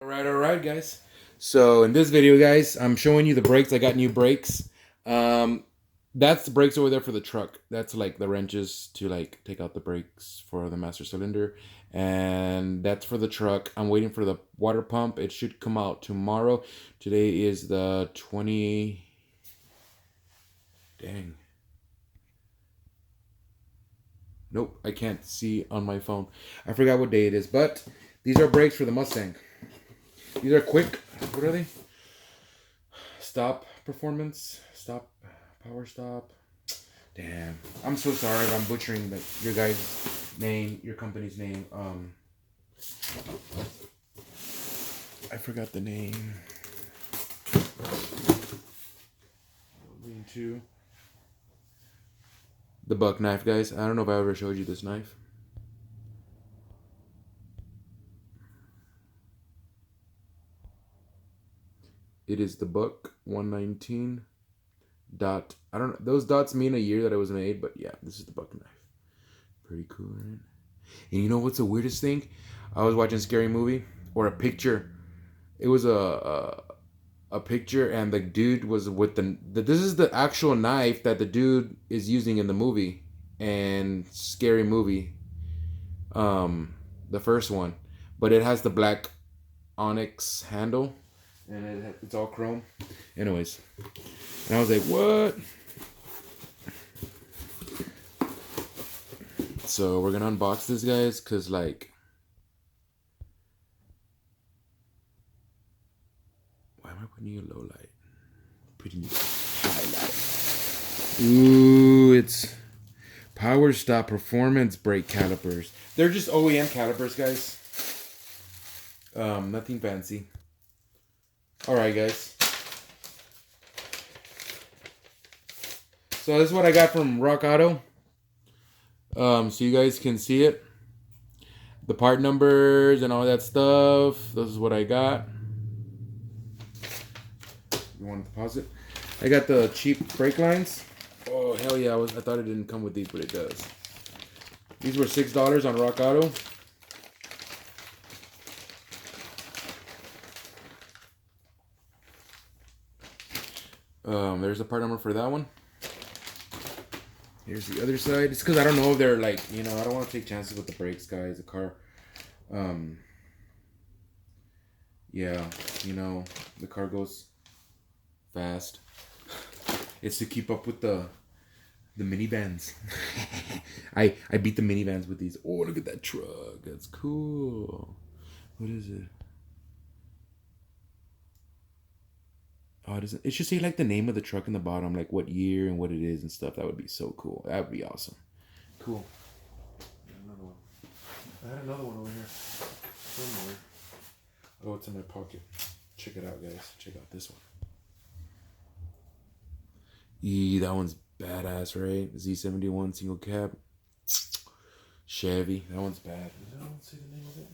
Alright guys. So in this video guys, I'm showing you the brakes. I got new brakes. That's the brakes over there for the truck. That's like the wrenches to like take out the brakes for the master cylinder. And that's for the truck. I'm waiting for the water pump. It should come out tomorrow. Today is the 20. Dang. Nope, I can't see on my phone. I forgot what day it is, but these are brakes for the Mustang. These are quick. What are they? Stop performance. Stop. Power stop. Damn. I'm so sorry if I'm butchering your guys' name, your company's name. I forgot the name. Two. The buck knife, guys. I don't know if I ever showed you this knife. It is the Buck 119 dot. I don't know. Those dots mean a year that it was made, but yeah, this is the Buck knife. Pretty cool, right? And you know what's the weirdest thing? I was watching a scary movie or a picture. It was a picture, and the dude was with this is the actual knife that the dude is using in the movie and scary movie. The first one, but it has the black onyx handle. And it's all chrome. Anyways. And I was like, what? So we're going to unbox this, guys. Because, like... Why am I putting you low light? Putting you high light. Ooh, it's... Power Stop Performance Brake Calipers. They're just OEM calipers, guys. Nothing fancy. Alright guys, so this is what I got from Rock Auto, so you guys can see it, the part numbers and all that stuff. This is what I got. You want to pause it? I got the cheap brake lines. Oh hell yeah, I thought it didn't come with these, but it does. These were $6 on Rock Auto. There's a part number for that one. Here's the other side. It's because I don't know if they're like, I don't want to take chances with the brakes, guys. The car, yeah, the car goes fast. It's to keep up with the minivans. I beat the minivans with these. Oh, look at that truck. That's cool. What is it? Oh, it should say like the name of the truck in the bottom, like what year and what it is and stuff. That would be so cool. That would be awesome. Cool. Another one. I had another one over here somewhere. Oh, it's in my pocket. Check it out, guys. Check out this one. That one's badass, right? Z71 single cab. Chevy. That one's bad. Does that one say the name of it?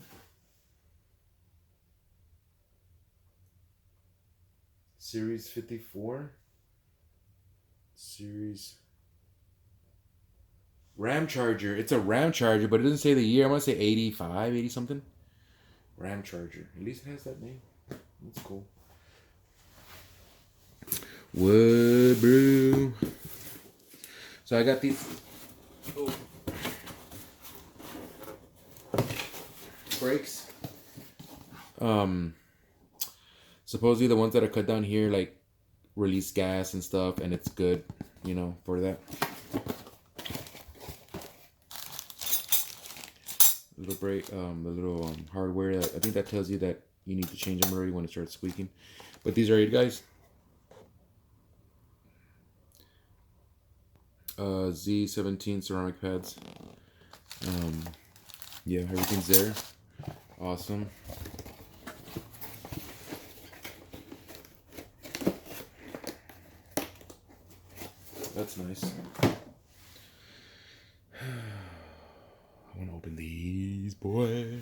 Series 54. Series Ram Charger. It's a Ram Charger, but it doesn't say the year. I'm going to say 85, 80 something. Ram Charger. At least it has that name. That's cool. Wood brew. So I got these brakes. Supposedly the ones that are cut down here like release gas and stuff, and it's good, for that. Little brake, the little hardware. I think that tells you that you need to change them already when it starts squeaking. But these are it, guys. Z17 ceramic pads. Yeah, everything's there. Awesome. That's nice. I want to open these, boy.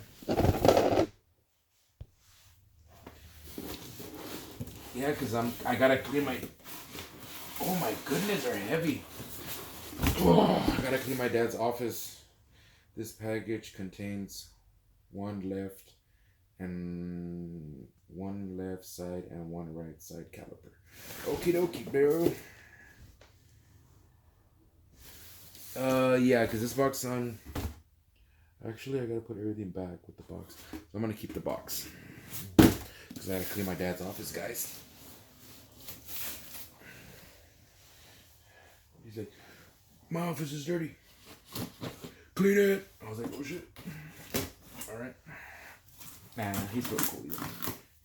Yeah, because I gotta clean my... Oh my goodness, they're heavy. Oh, I gotta clean my dad's office. This package contains one left and one left side and one right side caliper. Okie dokie, bro. Yeah, because this box on. Actually, I gotta put everything back with the box. So I'm gonna keep the box. Because I gotta clean my dad's office, guys. He's like, my office is dirty. Clean it. I was like, oh shit. Alright. Nah, he's so cool. He's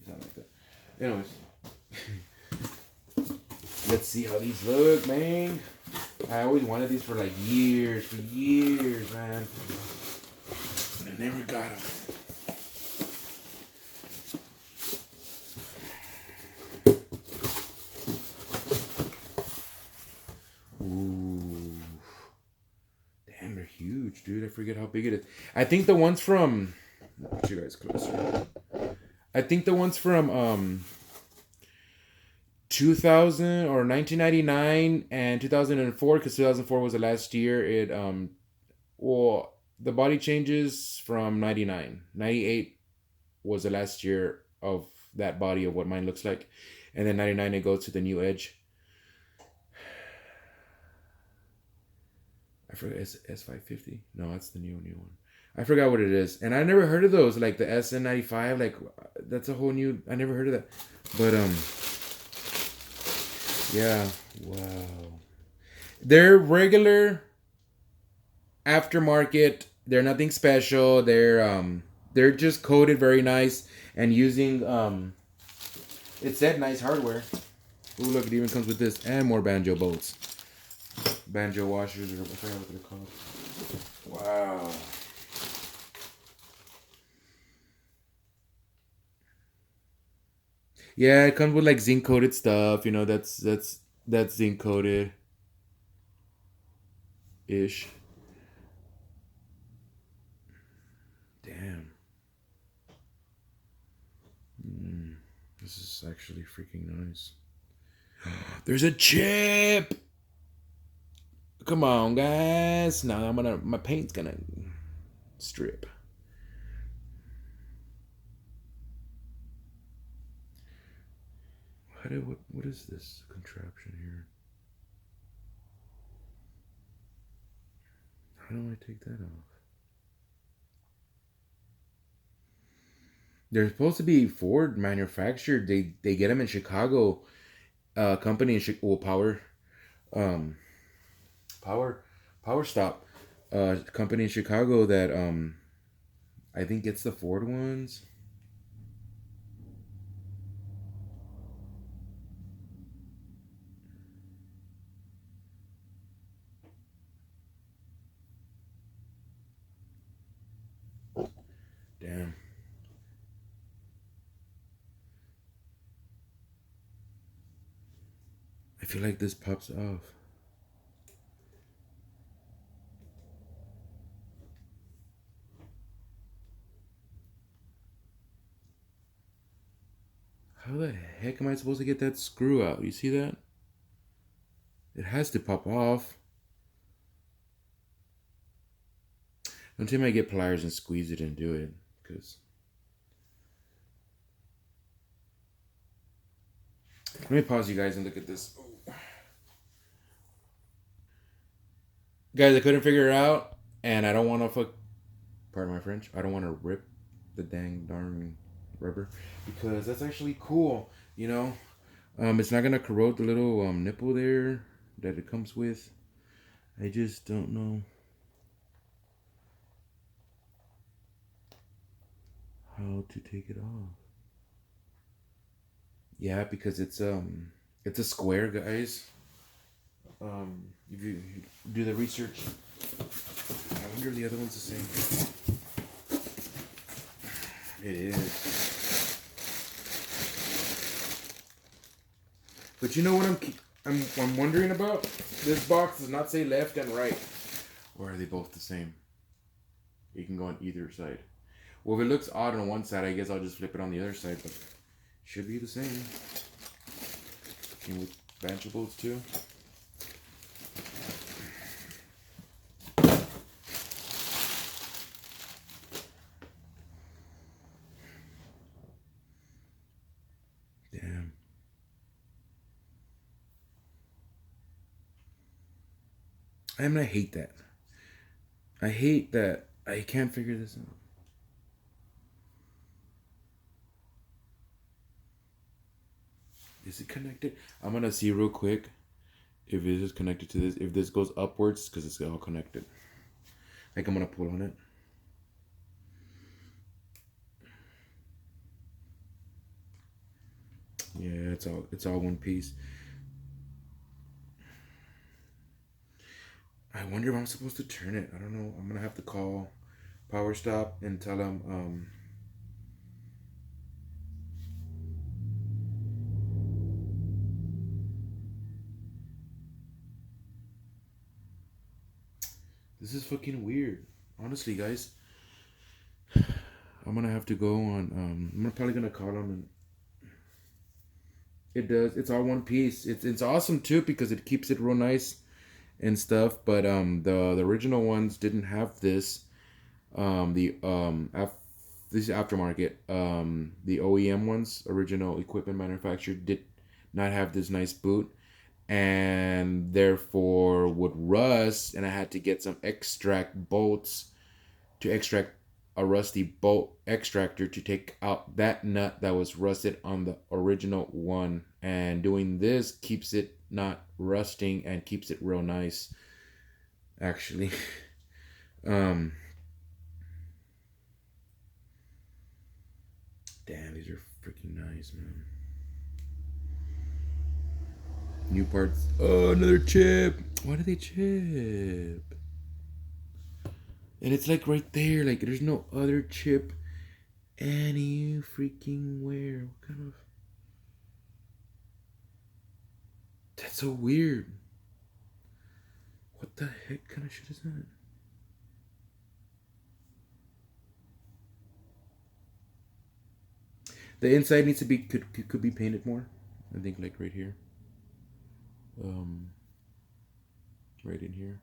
not like that. Anyways. Let's see how these look, man. I always wanted these for like years, man. I never got them. Ooh. Damn, they're huge, dude. I forget how big it is. I think the ones from... I'll put you guys closer. I think the ones from 2000 or 1999 and 2004, because 2004 was the last year. It well, the body changes from 99. 98 was the last year of that body of what mine looks like, and then 99 it goes to the new Edge. I forgot, S550. No, that's the new one. I forgot what it is, and I never heard of those. Like the SN95, like that's a whole new. I never heard of that, but yeah, wow. They're regular aftermarket. They're nothing special. They're just coated very nice and using it said nice hardware. Ooh, look, it even comes with this and more banjo bolts. Banjo washers, or I forgot what they're called. Wow. Yeah, it comes with like zinc coated stuff. You know, that's zinc coated ish. Damn. This is actually freaking nice. There's a chip. Come on, guys. Now my paint's gonna strip. What is this contraption here? How do I take that off? They're supposed to be Ford manufactured. They get them in Chicago. Company in Power, um, Power Stop, company in Chicago that I think gets the Ford ones. Damn. I feel like this pops off. How the heck am I supposed to get that screw out? You see that? It has to pop off. Don't tell me I get pliers and squeeze it and do it, because let me pause you guys and look at this. Guys, I couldn't figure it out, and I don't want to fuck. Pardon my French. I don't want to rip the dang darn rubber, because that's actually cool. You know, it's not gonna corrode the little nipple there that it comes with. I just don't know how to take it off. Yeah, because it's a square, guys. If you do the research, I wonder if the other one's the same. It is. But you know what I'm wondering about? This box does not say left and right. Or are they both the same? You can go on either side. Well, if it looks odd on one side, I guess I'll just flip it on the other side, but it should be the same. Came with banjo bolts too. I hate that. I hate that I can't figure this out. Is it connected? I'm gonna see real quick if it is connected to this. If this goes upwards, because it's all connected. Like I'm gonna pull on it. Yeah, it's all one piece. I wonder if I'm supposed to turn it. I don't know. I'm gonna have to call Power Stop and tell them this is fucking weird. Honestly, guys. I'm gonna have to go on I'm probably gonna call them and it does. It's all one piece. It's awesome too because it keeps it real nice and stuff. But the original ones didn't have this. This is aftermarket. The OEM ones, original equipment manufacturer, did not have this nice boot, and therefore would rust. And I had to get some extract bolts to extract a rusty bolt extractor to take out that nut that was rusted on the original one. And doing this keeps it not rusting and keeps it real nice, actually. um Damn, these are freaking nice, man. New parts. Oh, another chip. Why do they chip? And it's like right there. Like there's no other chip any freaking where. What kind of? That's so weird. What the heck kind of shit is that? The inside needs to be could be painted more. I think like right here. Um, right in here.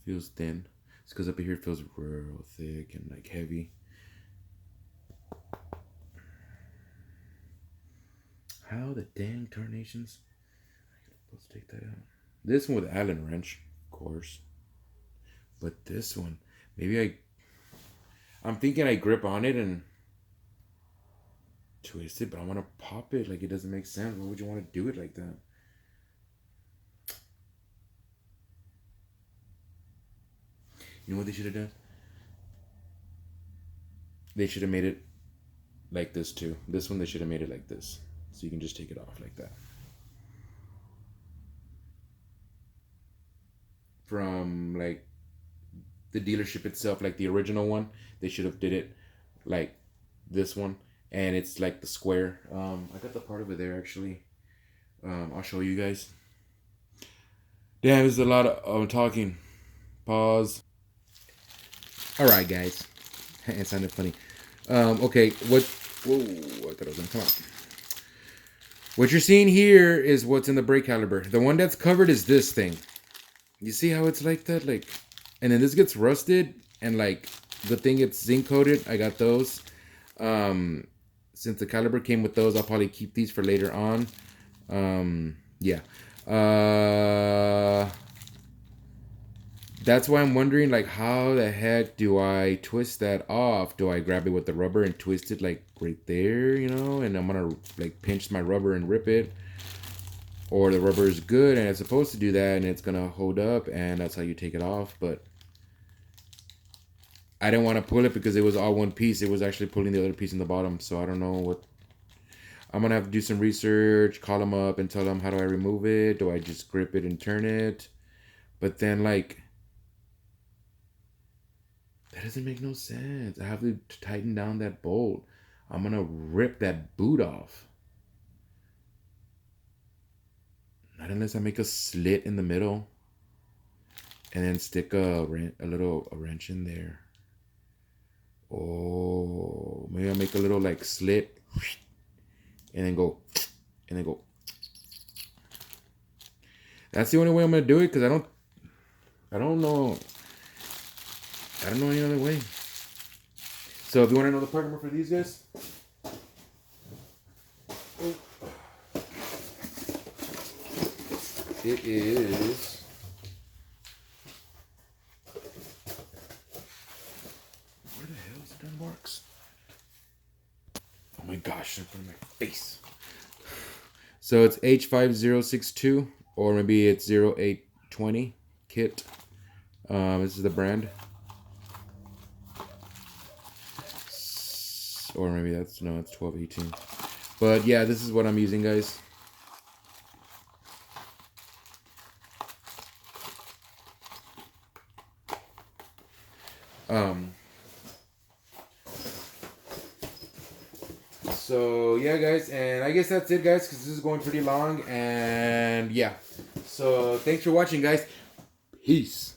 Feels thin. It's because up here it feels real thick and like heavy. How the dang tarnations? Let's take that out. This one with Allen wrench, of course. But this one, maybe I'm thinking I grip on it and twist it, but I want to pop it. Like it doesn't make sense. Why would you want to do it like that? You know what they should have done? They should have made it like this too. This one they should have made it like this. So you can just take it off like that. From like the dealership itself, like the original one, they should have did it like this one. And it's like the square. I got the part of it there actually. I'll show you guys. Damn, there's a lot of talking. Pause. All right, guys. It sounded funny. Okay, what? Whoa! I thought it was gonna come out. What you're seeing here is what's in the brake caliper. The one that's covered is this thing. You see how it's like that, like, and then this gets rusted, and like, good thing it's zinc coated. I got those. Since the caliper came with those, I'll probably keep these for later on. Yeah. That's why I'm wondering, like, how the heck do I twist that off? Do I grab it with the rubber and twist it, like, right there, you know? And I'm gonna, like, pinch my rubber and rip it. Or the rubber is good and it's supposed to do that and it's gonna hold up and that's how you take it off. But I didn't want to pull it because it was all one piece. It was actually pulling the other piece in the bottom. So I don't know what. I'm gonna have to do some research, call them up and tell them how do I remove it? Do I just grip it and turn it? But then, like, that doesn't make no sense. I have to tighten down that bolt. I'm gonna rip that boot off. Not unless I make a slit in the middle and then stick a little wrench in there. Oh, maybe I make a little like slit and then go. That's the only way I'm gonna do it because I don't know. I don't know any other way. So if you want to know the part number for these guys, it is my gosh, they're in my face. So it's H5062, or maybe it's 0820 kit. This is the brand. Or maybe that's, no, it's 1218. But yeah, this is what I'm using, guys. So yeah, guys, and I guess that's it, guys, because this is going pretty long. And yeah, so thanks for watching, guys. Peace.